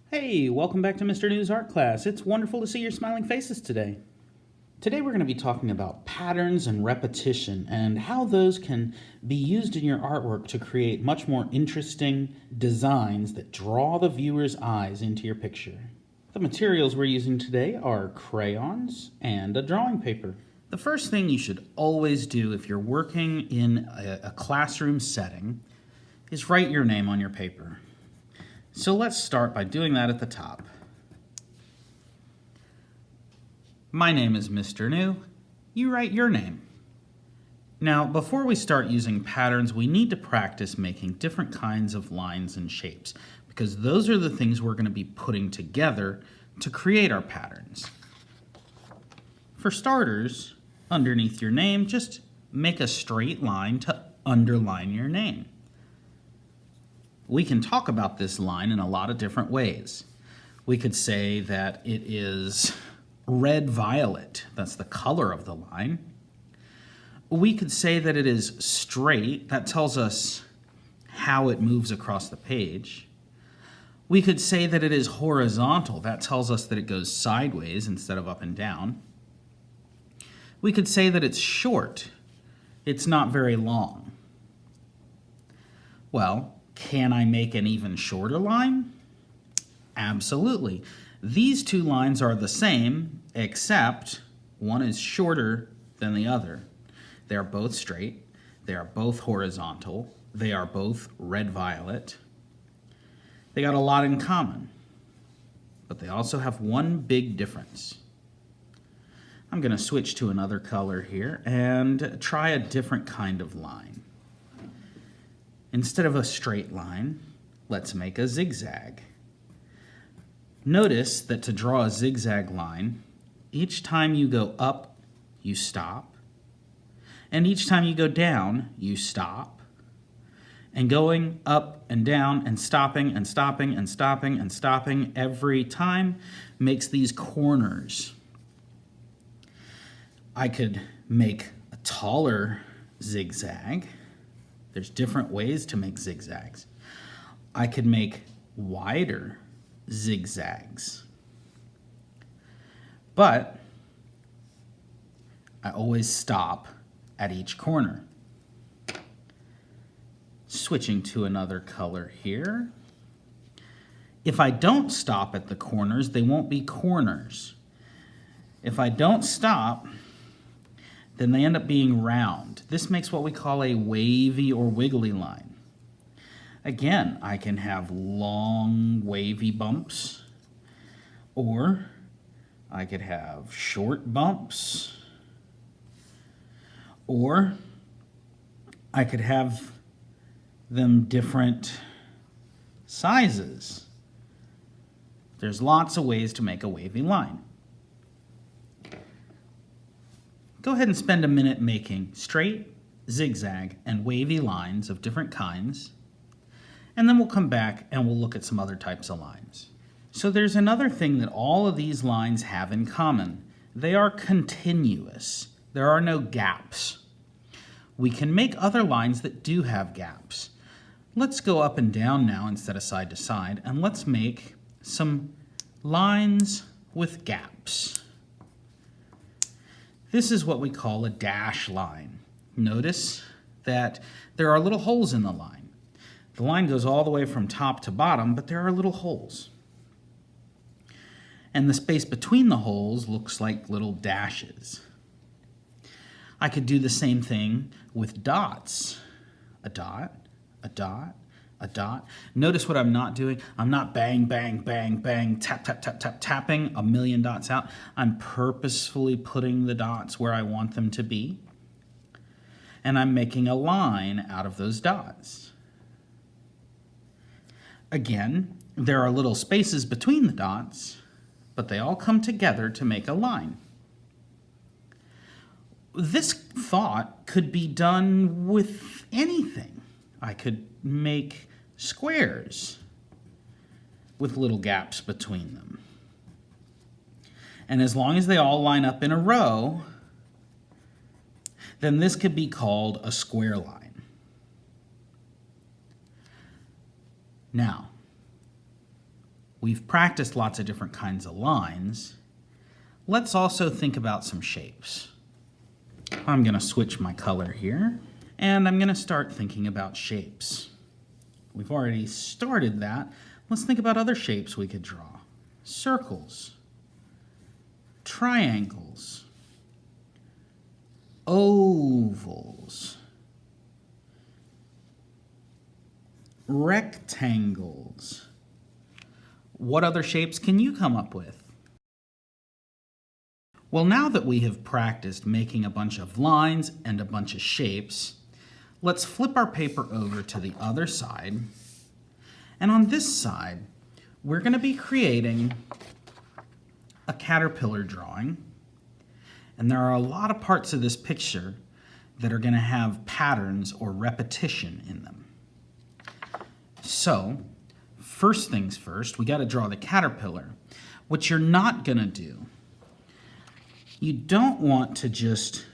Hey, welcome back to Mr. New's art class. It's wonderful to see your smiling faces today. Today we're going to be talking about patterns and repetition and how those can be used in your artwork to create much more interesting designs that draw the viewer's eyes into your picture. The materials we're using today are crayons and a drawing paper. The first thing you should always do if you're working in a classroom setting is write your name on your paper. So let's start by doing that at the top. My name is Mr. New. You write your name. Now, before we start using patterns, we need to practice making different kinds of lines and shapes, because those are the things we're going to be putting together to create our patterns. For starters, underneath your name, just make a straight line to underline your name. We can talk about this line in a lot of different ways. We could say that it is red-violet. That's the color of the line. We could say that it is straight. That tells us how it moves across the page. We could say that it is horizontal. That tells us that it goes sideways instead of up and down. We could say that it's short. It's not very long. Well, can I make an even shorter line? Absolutely. These two lines are the same, except one is shorter than the other. They are both straight. They are both horizontal. They are both red-violet. They got a lot in common, but they also have one big difference. I'm going to switch to another color here and try a different kind of line. Instead of a straight line, let's make a zigzag. Notice that to draw a zigzag line, each time you go up, you stop. And each time you go down, you stop. And going up and down and stopping and stopping and stopping and stopping every time makes these corners. I could make a taller zigzag. There's different ways to make zigzags. I could make wider zigzags. But I always stop at each corner. Switching to another color here. If I don't stop at the corners, they won't be corners. If I don't stop, then they end up being round. This makes what we call a wavy or wiggly line. Again, I can have long wavy bumps, or I could have short bumps, or I could have them different sizes. There's lots of ways to make a wavy line. Go ahead and spend a minute making straight, zigzag, and wavy lines of different kinds, and then we'll come back and we'll look at some other types of lines. So there's another thing that all of these lines have in common. They are continuous. There are no gaps. We can make other lines that do have gaps. Let's go up and down now instead of side to side, and let's make some lines with gaps. This is what we call a dash line. Notice that there are little holes in the line. The line goes all the way from top to bottom, but there are little holes. And the space between the holes looks like little dashes. I could do the same thing with dots. A dot, a dot, a dot. Notice what I'm not doing. I'm not bang, bang, bang, bang, tap, tap, tap, tap, tapping a million dots out. I'm purposefully putting the dots where I want them to be. And I'm making a line out of those dots. Again, there are little spaces between the dots, but they all come together to make a line. This thought could be done with anything. I could make squares with little gaps between them. And as long as they all line up in a row, then this could be called a square line. Now, we've practiced lots of different kinds of lines. Let's also think about some shapes. I'm going to switch my color here, and I'm going to start thinking about shapes. We've already started that. Let's think about other shapes we could draw. Circles, triangles, ovals, rectangles. What other shapes can you come up with? Well, now that we have practiced making a bunch of lines and a bunch of shapes, let's flip our paper over to the other side. And on this side, we're going to be creating a caterpillar drawing. And there are a lot of parts of this picture that are going to have patterns or repetition in them. So, first things first, we got to draw the caterpillar. What you're not going to do, you don't want to just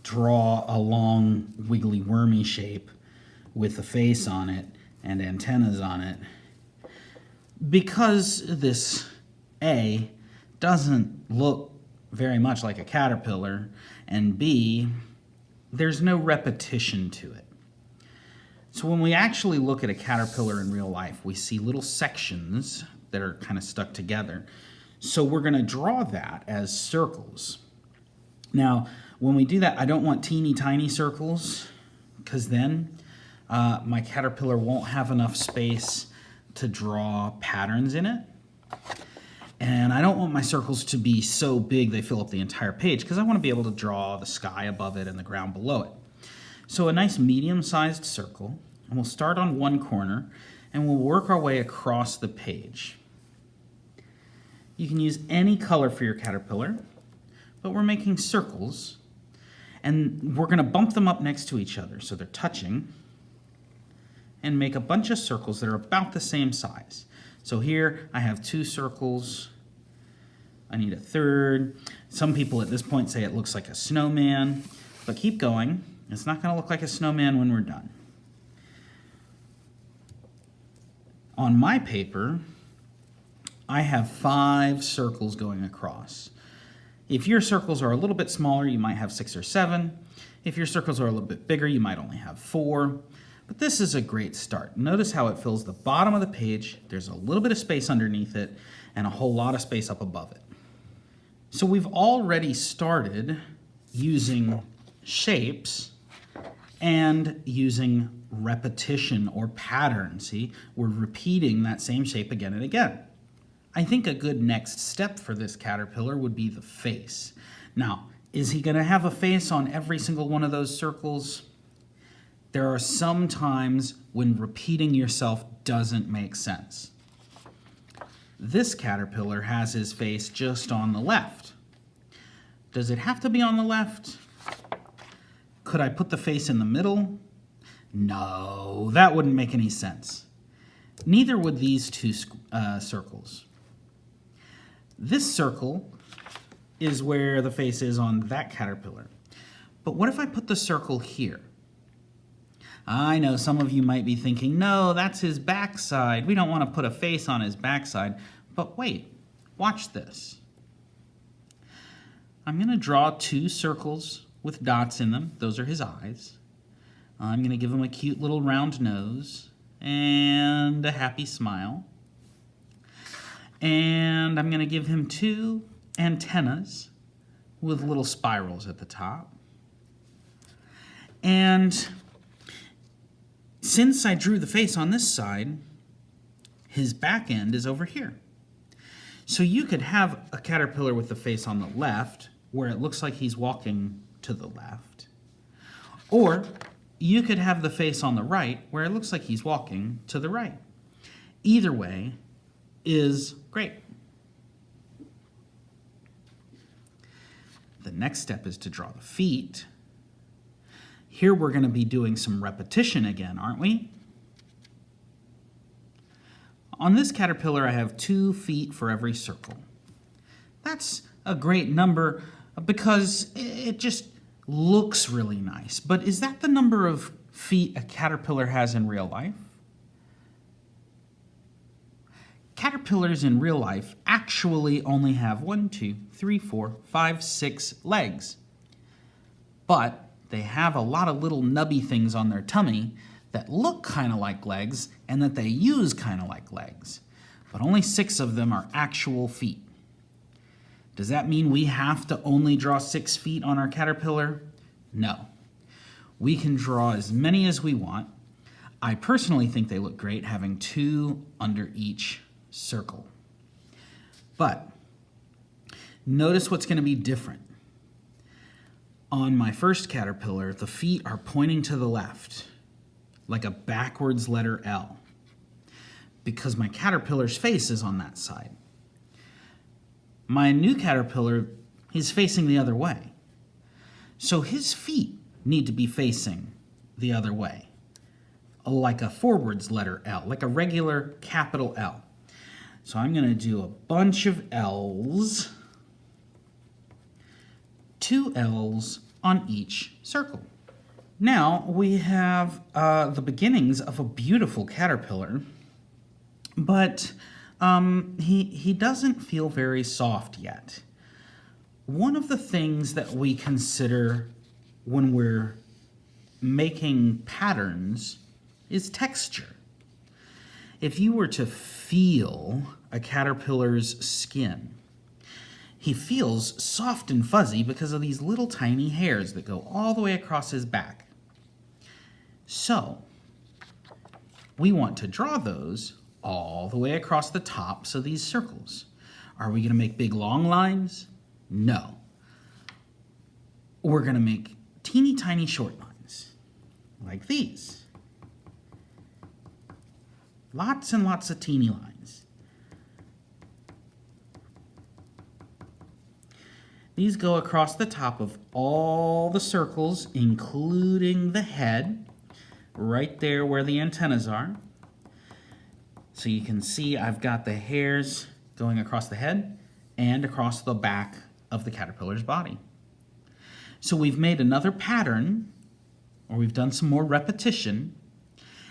draw a long wiggly wormy shape with a face on it and antennas on it, because this A doesn't look very much like a caterpillar, and B, there's no repetition to it. So when we actually look at a caterpillar in real life, we see little sections that are kind of stuck together. So we're going to draw that as circles. Now, when we do that, I don't want teeny tiny circles, because then my caterpillar won't have enough space to draw patterns in it. And I don't want my circles to be so big they fill up the entire page, because I want to be able to draw the sky above it and the ground below it. So a nice medium-sized circle, and we'll start on one corner, and we'll work our way across the page. You can use any color for your caterpillar, but we're making circles, and we're going to bump them up next to each other so they're touching, and make a bunch of circles that are about the same size. So here I have 2 circles. I need a third. Some people at this point say it looks like a snowman, but keep going. It's not going to look like a snowman when we're done. On my paper, I have 5 circles going across. If your circles are a little bit smaller, you might have 6 or 7. If your circles are a little bit bigger, you might only have 4. But this is a great start. Notice how it fills the bottom of the page. There's a little bit of space underneath it and a whole lot of space up above it. So we've already started using shapes and using repetition or pattern. See, we're repeating that same shape again and again. I think a good next step for this caterpillar would be the face. Now, is he going to have a face on every single one of those circles? There are some times when repeating yourself doesn't make sense. This caterpillar has his face just on the left. Does it have to be on the left? Could I put the face in the middle? No, that wouldn't make any sense. Neither would these 2 circles. This circle is where the face is on that caterpillar. But what if I put the circle here? I know some of you might be thinking, no, that's his backside. We don't want to put a face on his backside. But wait, watch this. I'm going to draw 2 circles with dots in them. Those are his eyes. I'm going to give him a cute little round nose and a happy smile. And I'm going to give him 2 antennas with little spirals at the top. And since I drew the face on this side, his back end is over here. So you could have a caterpillar with the face on the left, where it looks like he's walking to the left. Or you could have the face on the right, where it looks like he's walking to the right. Either way is great. The next step is to draw the feet. Here we're going to be doing some repetition again, aren't we? On this caterpillar, I have 2 feet for every circle. That's a great number because it just looks really nice. But is that the number of feet a caterpillar has in real life? Caterpillars caterpillars in real life actually only have 1, 2, 3, 4, 5, 6 legs. But they have a lot of little nubby things on their tummy that look kind of like legs and that they use kind of like legs. But only 6 of them are actual feet. Does that mean we have to only draw 6 feet on our caterpillar? No. We can draw as many as we want. I personally think they look great having 2 under each circle. But notice what's going to be different. On my first caterpillar, the feet are pointing to the left, like a backwards letter L, because my caterpillar's face is on that side. My new caterpillar, he's facing the other way. So his feet need to be facing the other way, like a forwards letter L, like a regular capital L. So I'm going to do a bunch of L's, 2 L's on each circle. Now we have the beginnings of a beautiful caterpillar, but he doesn't feel very soft yet. One of the things that we consider when we're making patterns is texture. If you were to feel a caterpillar's skin, he feels soft and fuzzy because of these little tiny hairs that go all the way across his back. So, we want to draw those all the way across the tops of these circles. Are we going to make big long lines? No. We're going to make teeny tiny short lines, like these. Lots and lots of teeny lines. These go across the top of all the circles, including the head, right there where the antennas are. So you can see I've got the hairs going across the head and across the back of the caterpillar's body. So we've made another pattern, or we've done some more repetition,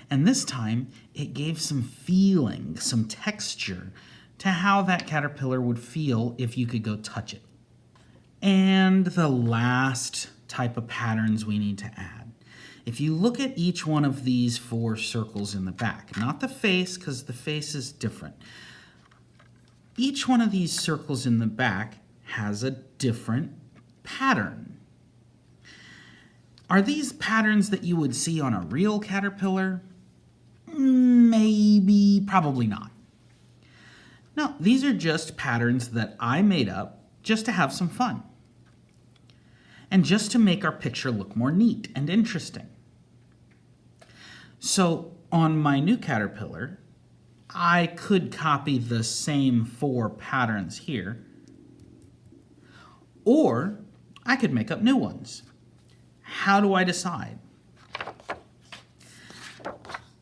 and this time it gave some feeling, some texture to how that caterpillar would feel if you could go touch it. And the last type of patterns we need to add. If you look at each one of these 4 circles in the back, not the face, because the face is different. Each one of these circles in the back has a different pattern. Are these patterns that you would see on a real caterpillar? Maybe, probably not. No, these are just patterns that I made up just to have some fun. And just to make our picture look more neat and interesting. So on my new caterpillar, I could copy the same 4 patterns here, or I could make up new ones. How do I decide?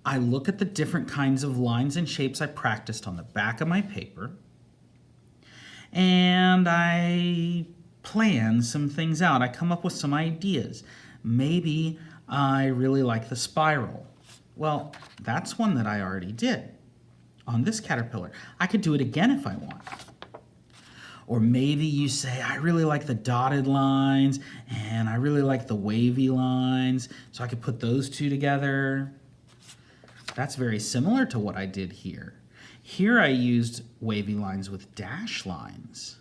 I look at the different kinds of lines and shapes I practiced on the back of my paper, and I plan some things out. I come up with some ideas. Maybe I really like the spiral. Well, that's one that I already did on this caterpillar. I could do it again if I want. Or maybe you say, I really like the dotted lines and I really like the wavy lines, so I could put those 2 together. That's very similar to what I did here. Here I used wavy lines with dash lines.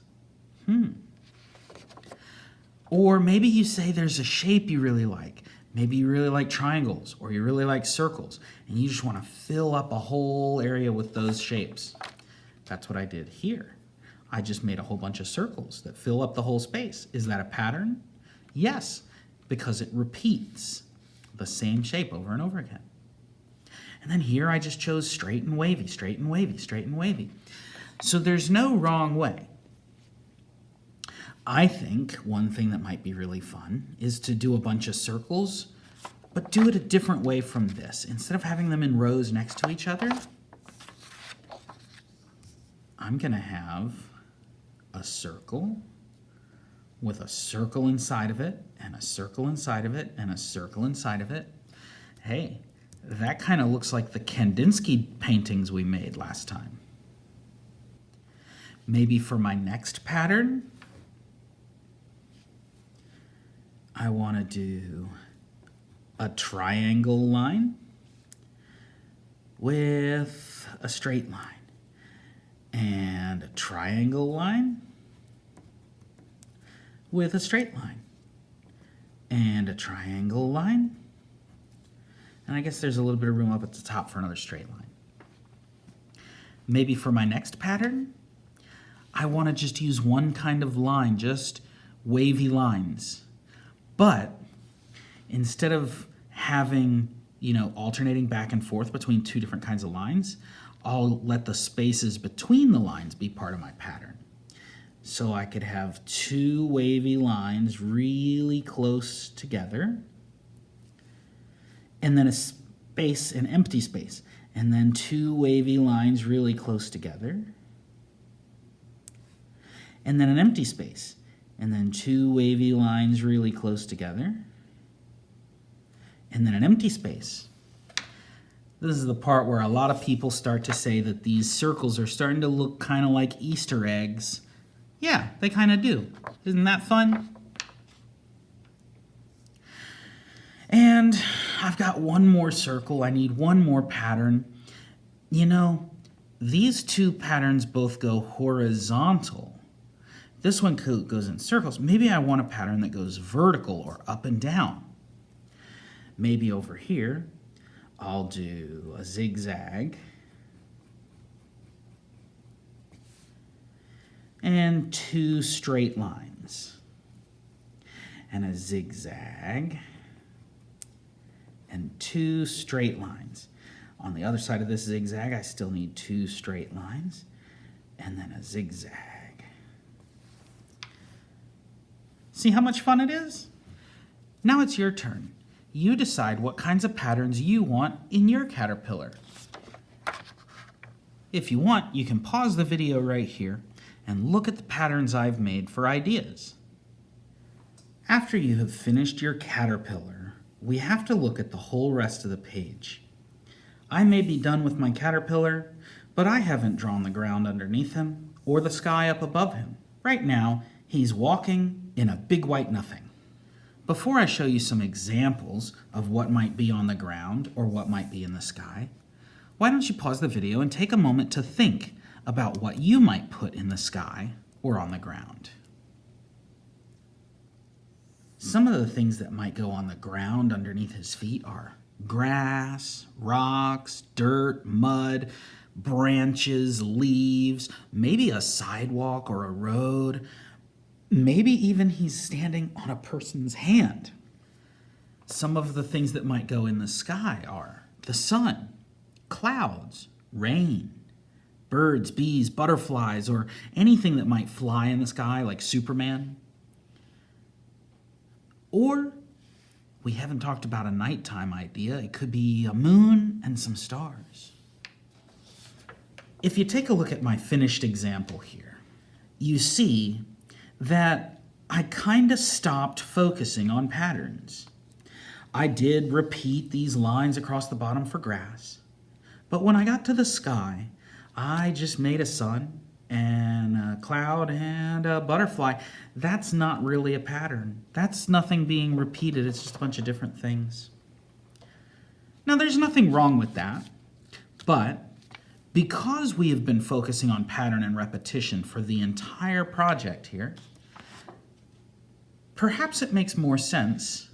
Or maybe you say there's a shape you really like. Maybe you really like triangles, or you really like circles, and you just want to fill up a whole area with those shapes. That's what I did here. I just made a whole bunch of circles that fill up the whole space. Is that a pattern? Yes, because it repeats the same shape over and over again. And then here I just chose straight and wavy, straight and wavy, straight and wavy. So there's no wrong way. I think one thing that might be really fun is to do a bunch of circles, but do it a different way from this. Instead of having them in rows next to each other, I'm going to have a circle with a circle inside of it, and a circle inside of it, and a circle inside of it. Hey, that kind of looks like the Kandinsky paintings we made last time. Maybe for my next pattern, I want to do a triangle line with a straight line, and a triangle line with a straight line, and a triangle line, and I guess there's a little bit of room up at the top for another straight line. Maybe for my next pattern, I want to just use one kind of line, just wavy lines. But instead of having, alternating back and forth between two different kinds of lines, I'll let the spaces between the lines be part of my pattern. So I could have two wavy lines really close together, and then a space, an empty space, and then two wavy lines really close together, and then an empty space, and then two wavy lines really close together, and then an empty space. This is the part where a lot of people start to say that these circles are starting to look kind of like Easter eggs. Yeah, they kind of do. Isn't that fun? And I've got one more circle. I need one more pattern. These two patterns both go horizontal. This one goes in circles. Maybe I want a pattern that goes vertical or up and down. Maybe over here, I'll do a zigzag and two straight lines, and a zigzag and two straight lines. On the other side of this zigzag, I still need two straight lines and then a zigzag. See how much fun it is? Now it's your turn. You decide what kinds of patterns you want in your caterpillar. If you want, you can pause the video right here and look at the patterns I've made for ideas. After you have finished your caterpillar, we have to look at the whole rest of the page. I may be done with my caterpillar, but I haven't drawn the ground underneath him or the sky up above him. Right now, he's walking in a big white nothing. Before I show you some examples of what might be on the ground or what might be in the sky, why don't you pause the video and take a moment to think about what you might put in the sky or on the ground. Some of the things that might go on the ground underneath his feet are grass, rocks, dirt, mud, branches, leaves, maybe a sidewalk or a road. Maybe even he's standing on a person's hand. Some of the things that might go in the sky are the sun, clouds, rain, birds, bees, butterflies, or anything that might fly in the sky like Superman. Or we haven't talked about a nighttime idea. It could be a moon and some stars. If you take a look at my finished example here, you see that I kind of stopped focusing on patterns. I did repeat these lines across the bottom for grass, but when I got to the sky, I just made a sun and a cloud and a butterfly. That's not really a pattern. That's nothing being repeated. It's just a bunch of different things. Now, there's nothing wrong with that, but because we have been focusing on pattern and repetition for the entire project here, perhaps it makes more sense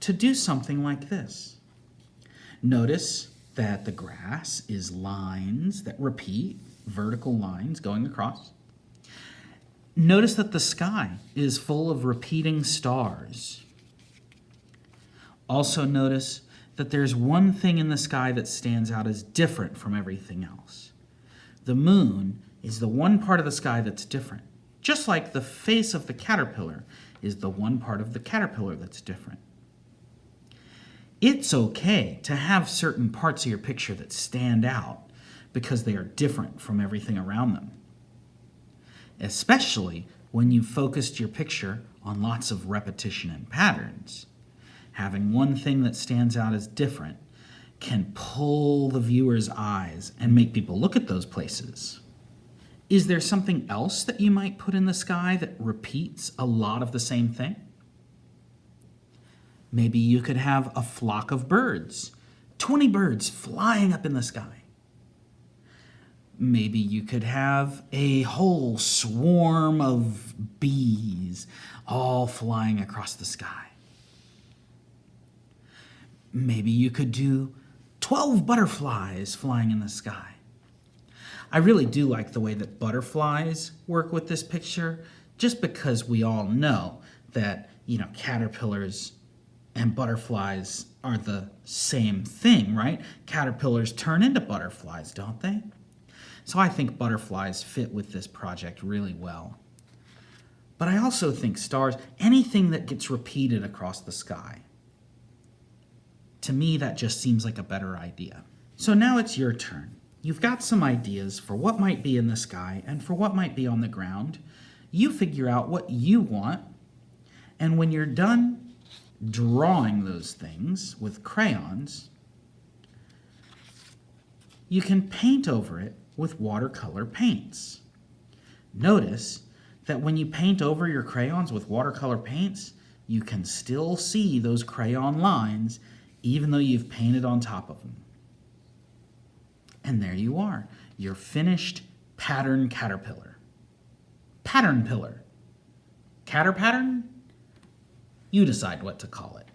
to do something like this. Notice that the grass is lines that repeat, vertical lines going across. Notice that the sky is full of repeating stars. Also notice that there's one thing in the sky that stands out as different from everything else. The moon is the one part of the sky that's different, just like the face of the caterpillar is the one part of the caterpillar that's different. It's okay to have certain parts of your picture that stand out because they are different from everything around them, especially when you've focused your picture on lots of repetition and patterns. Having one thing that stands out as different can pull the viewer's eyes and make people look at those places. Is there something else that you might put in the sky that repeats a lot of the same thing? Maybe you could have a flock of birds, 20 birds flying up in the sky. Maybe you could have a whole swarm of bees all flying across the sky. Maybe you could do 12 butterflies flying in the sky. I really do like the way that butterflies work with this picture, just because we all know that, caterpillars and butterflies are the same thing, right? Caterpillars turn into butterflies, don't they? So I think butterflies fit with this project really well. But I also think stars, anything that gets repeated across the sky, to me that just seems like a better idea. So now it's your turn. You've got some ideas for what might be in the sky and for what might be on the ground. You figure out what you want, and when you're done drawing those things with crayons, you can paint over it with watercolor paints. Notice that when you paint over your crayons with watercolor paints, you can still see those crayon lines even though you've painted on top of them. And there you are, your finished pattern caterpillar. Pattern pillar. Catter pattern? You decide what to call it.